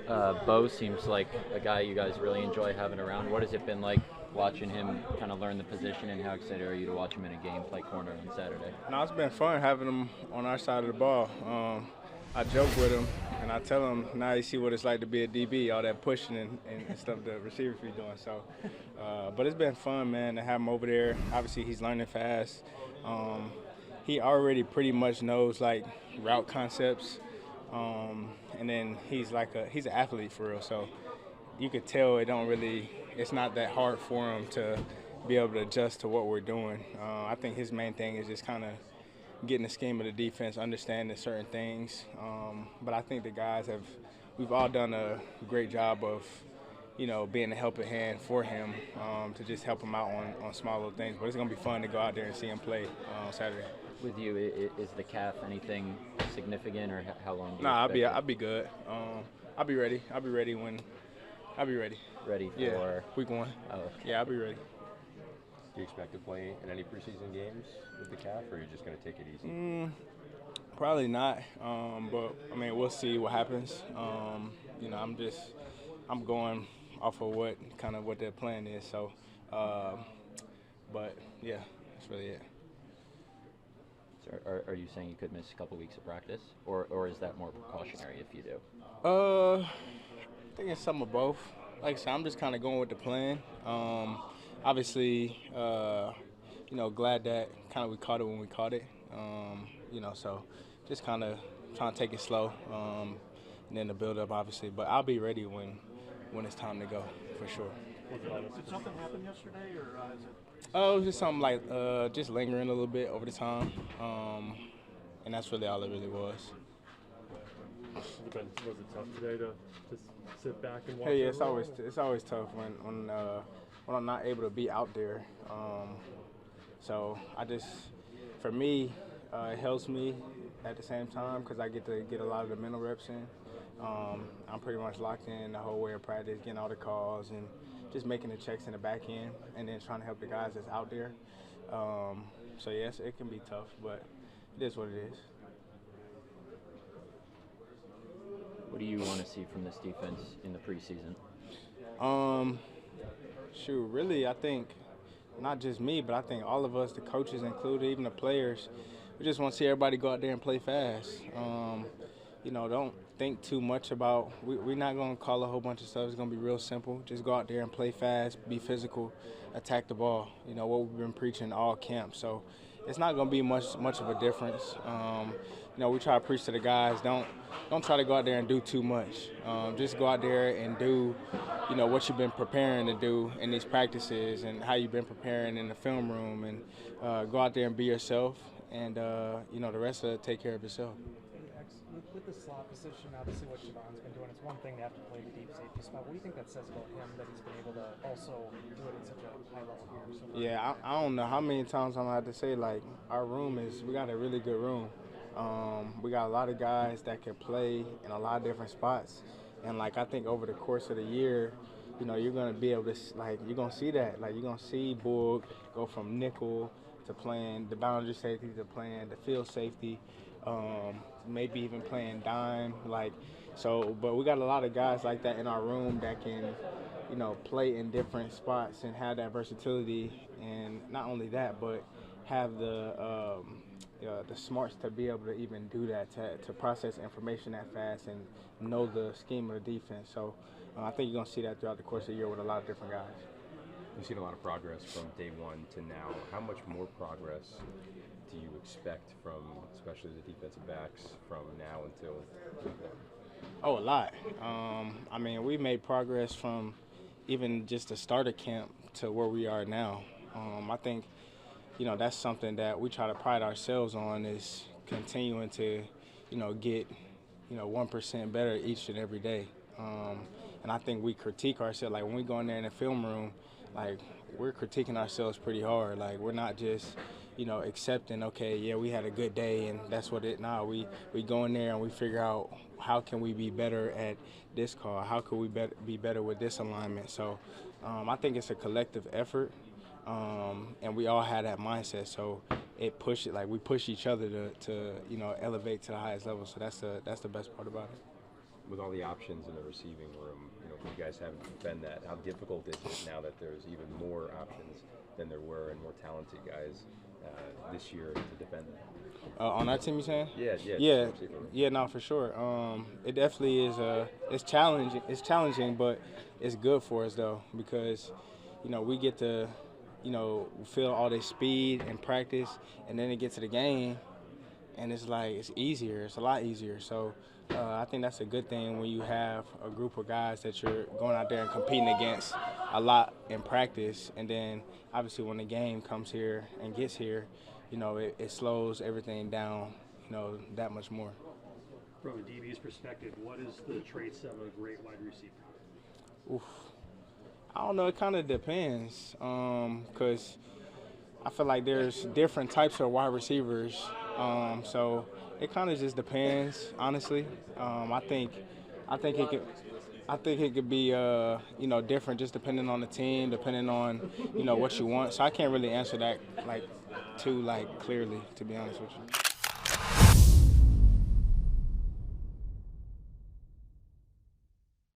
Bo seems like a guy you guys really enjoy having around. What has it been like watching him kind of learn the position, and how excited are you to watch him in a game play corner on Saturday? No, it's been fun having him on our side of the ball. I joke with him and I tell him now you see what it's like to be a DB, all that pushing and stuff the receivers be doing. So, but it's been fun, man, to have him over there. Obviously, he's learning fast. Um, he already pretty much knows like route concepts, and then he's an athlete for real. So you could tell it's not that hard for him to be able to adjust to what we're doing. I think his main thing is just kind of getting the scheme of the defense, understanding certain things. But I think we've all done a great job of, being a helping hand for him to just help him out on small little things. But it's going to be fun to go out there and see him play on Saturday. With you, is the calf anything significant, or how long do you Nah, expect I'll be good. I'll be ready. I'll be ready. ready Yeah, for? week one. Oh, Yeah, I'll be ready. Do you expect to play in any preseason games with the calf, or are you just going to take it easy? Probably not, but I mean we'll see what happens. I'm going off of what their plan is. So, but yeah, that's really it. so are you saying you could miss a couple weeks of practice, or is that more precautionary if you do? I think it's some of both. Like I said, I'm just kind of going with the plan. Obviously, glad that kind of we caught it when we caught it. So just kind of trying to take it slow, and then the build up, obviously. But I'll be ready when it's time to go, for sure. Did something happen yesterday, or is it? Oh, it was just something like just lingering a little bit over the time, and that's really all it really was. Was it tough today to just sit back and watch? Hey, yeah, it's always tough when I'm not able to be out there. So for me, it helps me at the same time because I get to get a lot of the mental reps in. I'm pretty much locked in the whole way of practice, getting all the calls and just making the checks in the back end, and then trying to help the guys that's out there. So yes, it can be tough, but it is what it is. What do you want to see from this defense in the preseason? Really, I think not just me, but I think all of us, the coaches included, even the players, we just want to see everybody go out there and play fast. Don't think too much about. We're not going to call a whole bunch of stuff. It's going to be real simple. Just go out there and play fast, be physical, attack the ball. What we've been preaching all camp. So it's not going to be much of a difference. We try to preach to the guys. Don't try to go out there and do too much. Just go out there and do, what you've been preparing to do in these practices and how you've been preparing in the film room, and go out there and be yourself. And the rest of it, take care of yourself. With the slot position, obviously what Javon's been doing, it's one thing to have to play the deep safety spot. What do you think that says about him, that he's been able to also do it at such a high level here? So Yeah, I don't know how many times I'm going to have to say, like, we got a really good room. We got a lot of guys that can play in a lot of different spots. And, like, I think over the course of the year, you're going to be able to, you're going to see that. Like, you're going to see Boog go from nickel to playing the boundary safety to playing the field safety, maybe even playing dime. But we got a lot of guys like that in our room that can, play in different spots and have that versatility. And not only that, but have the smarts to be able to even do that, to process information that fast and know the scheme of the defense. So I think you're going to see that throughout the course of the year with a lot of different guys. You've seen a lot of progress from day one to now. How much more progress do you expect from, especially the defensive backs, from now until week one? Oh, a lot. We made progress from even just the starter camp to where we are now. I think, that's something that we try to pride ourselves on, is continuing to, get, 1% better each and every day. And I think we critique ourselves. Like, when we go in there in the film room, like, we're critiquing ourselves pretty hard. Like, we're not just, accepting, okay, yeah, we had a good day and that's what it. Nah, we go in there and we figure out how can we be better at this call? How can we be better with this alignment? So I think it's a collective effort, and we all have that mindset. So we push each other to elevate to the highest level. So that's the best part about it. with all the options in the receiving room, you know, you guys haven't defend that. How difficult is it now that there's even more options than there were and more talented guys this year to defend that? On our team, you saying? Yeah. No, for sure. It definitely is. It's challenging. It's challenging, but it's good for us though because, you know, we get to, you know, feel all this speed and practice, and then it gets to the game, and it's like it's easier. It's a lot easier. So I think that's a good thing when you have a group of guys that you're going out there and competing against a lot in practice, and then obviously when the game comes here and gets here, you know, it slows everything down, you know, that much more. From a DB's perspective, what is the traits of a great wide receiver? Oof. I don't know. It kind of depends, because I feel like there's different types of wide receivers. So it kind of just depends, honestly. I think it could be you know, different just depending on the team, depending on, you know, what you want. So I can't really answer that too clearly, to be honest with you.